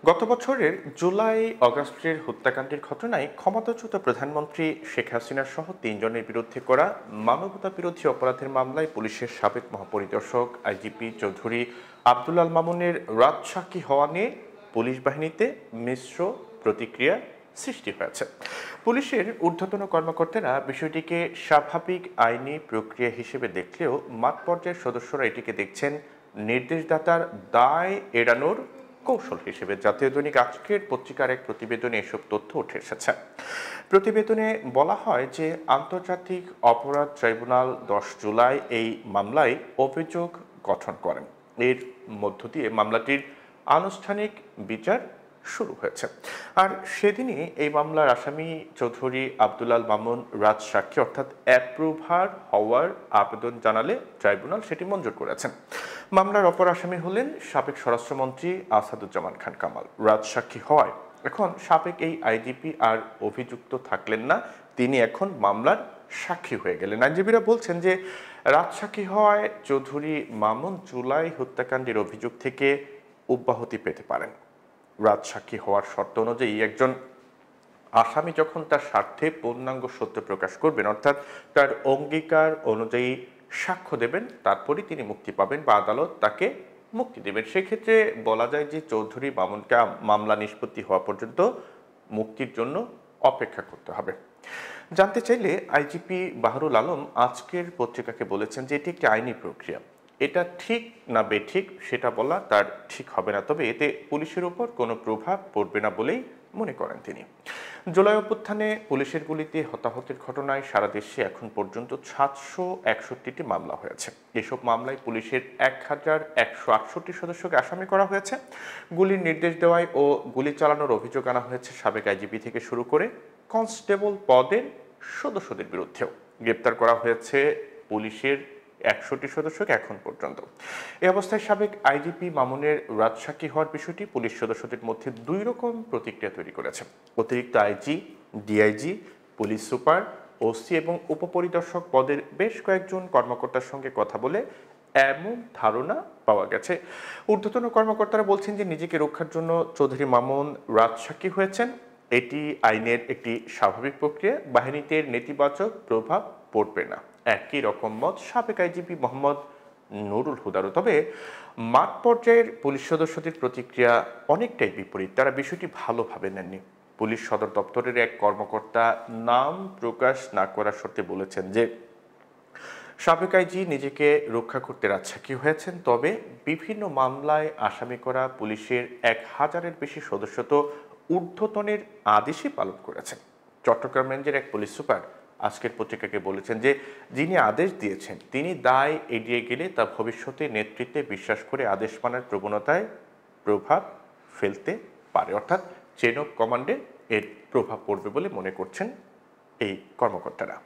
গত বছরের জুলাই অগাস্টের হত্যাকাণ্ডের ঘটনায় ক্ষমতাচ্যুত প্রধানমন্ত্রী শেখ হাসিনা সহ তিনজনের বিরুদ্ধে করা মানবতা বিরোধী অপরাধের মামলায় পুলিশের সাবেক মহাপরিদর্শক আইজিপি চৌধুরী আব্দুল আল মামুনের রাজসাক্ষী হওয়া নিয়ে পুলিশ বাহিনীতে মিশ্র প্রতিক্রিয়া সৃষ্টি হয়েছে। পুলিশের ঊর্ধ্বতন কর্মকর্তারা বিষয়টিকে স্বাভাবিক আইনি প্রক্রিয়া হিসেবে দেখলেও মাঠ পর্যায়ের সদস্যরা এটিকে দেখছেন নির্দেশদাতার দায় এড়ানোর কৌশল হিসেবে। জাতীয় দৈনিক আজকের পত্রিকার এক প্রতিবেদনে এসব তথ্য উঠে এসেছে। প্রতিবেদনে বলা হয় যে আন্তর্জাতিক অপরাধ ট্রাইব্যুনাল 10 জুলাই এই মামলায় অভিযোগ গঠন করেন। এর মধ্য দিয়ে মামলাটির আনুষ্ঠানিক বিচার শুরু হয়েছে। আর সেদিনই এই মামলার আসামি চৌধুরী আব্দুল আল মামুন রাজসাক্ষী অর্থাৎ অ্যাপ্রুভার হওয়ার আবেদন জানালে ট্রাইব্যুনাল সেটি মঞ্জুর করেছেন। মামলার অপর আসামি হলেন সাবেক স্বরাষ্ট্রমন্ত্রী আসাদুজ্জামান খান কামাল। রাজসাক্ষী হওয়ায় এখন সাবেক এই আইজিপি আর অভিযুক্ত থাকলেন না, তিনি এখন মামলার সাক্ষী হয়ে গেলেন। আইনজীবীরা বলছেন যে রাজসাক্ষী হওয়ায় চৌধুরী মামুন জুলাই হত্যাকাণ্ডের অভিযোগ থেকে অব্যাহতি পেতে পারেন। রাজসাক্ষী হওয়ার শর্ত অনুযায়ী একজন আসামি যখন তার স্বার্থে পূর্ণাঙ্গ সত্য প্রকাশ করবেন, অর্থাৎ তার অঙ্গীকার অনুযায়ী সাক্ষ্য দেবেন, তারপরই তিনি মুক্তি পাবেন বা আদালত তাকে মুক্তি দেবেন। সেক্ষেত্রে বলা যায় যে চৌধুরী মামুনকে মামলা নিষ্পত্তি হওয়া পর্যন্ত মুক্তির জন্য অপেক্ষা করতে হবে। জানতে চাইলে আইজিপি বাহরুল আলম আজকের পত্রিকাকে বলেছেন যে এটি একটি আইনি প্রক্রিয়া, এটা ঠিক না বেঠিক সেটা বলা তার ঠিক হবে না, তবে এতে পুলিশের উপর কোনো প্রভাব পড়বে না বলেই মনে করেন তিনি। জুলাই অভ্যুত্থানে পুলিশের গুলিতে হতাহতের ঘটনায় সারা দেশে এখন পর্যন্ত 761টি মামলা হয়েছে। এসব মামলায় পুলিশের 1168 সদস্যকে আসামি করা হয়েছে। গুলির নির্দেশ দেওয়ায় ও গুলি চালানোর অভিযোগ আনা হয়েছে সাবেক আইজিপি থেকে শুরু করে কনস্টেবল পদের সদস্যদের বিরুদ্ধেও। গ্রেপ্তার করা হয়েছে পুলিশের 61 সদস্যকে এখন পর্যন্ত। এই অবস্থায় সাবেক আইজিপি মামুনের রাজসাক্ষী হওয়ার বিষয়টি পুলিশ সদস্যদের মধ্যে দুই রকম প্রতিক্রিয়া তৈরি করেছে। অতিরিক্ত IG, DIG, police super, OC এবং উপপরিদর্শক পদের বেশ কয়েকজন কর্মকর্তার সঙ্গে কথা বলে এমন ধারণা পাওয়া গেছে। ঊর্ধ্বতন কর্মকর্তারা বলছেন যে নিজেকে রক্ষার জন্য চৌধুরী মামুন রাজসাক্ষী হয়েছেন, এটি আইনের একটি স্বাভাবিক প্রক্রিয়া, বাহিনীতে নেতিবাচক প্রভাব পড়বে না। একই রকম মত সাবেক আইজিপি মোহাম্মদ নুরুল হুদারও। তবে মাঠ পর্যায়ের পুলিশ সদস্যদের প্রতিক্রিয়া অনেকটাই বিপরীত। তারা বিষয়টি ভালোভাবে নেননি। পুলিশ সদর দপ্তরের এক কর্মকর্তা নাম প্রকাশ না করার শর্তে বলেছেন যে সাবেক আইজি নিজেকে রক্ষা করতে রাজসাক্ষী হয়েছেন, তবে বিভিন্ন মামলায় আসামি করা পুলিশের 1000-এর বেশি সদস্য তো ঊর্ধ্বতনের আদেশই পালন করেছেন। চট্টগ্রাম রেঞ্জের এক পুলিশ সুপার আজকের পত্রিকাকে বলেছেন যে যিনি আদেশ দিয়েছেন তিনি দায় এড়িয়ে গেলে তা ভবিষ্যতে নেতৃত্বে বিশ্বাস করে আদেশ মানার প্রবণতায় প্রভাব ফেলতে পারে, অর্থাৎ চেন অফ কমান্ডে এর প্রভাব পড়বে বলে মনে করছেন এই কর্মকর্তারা।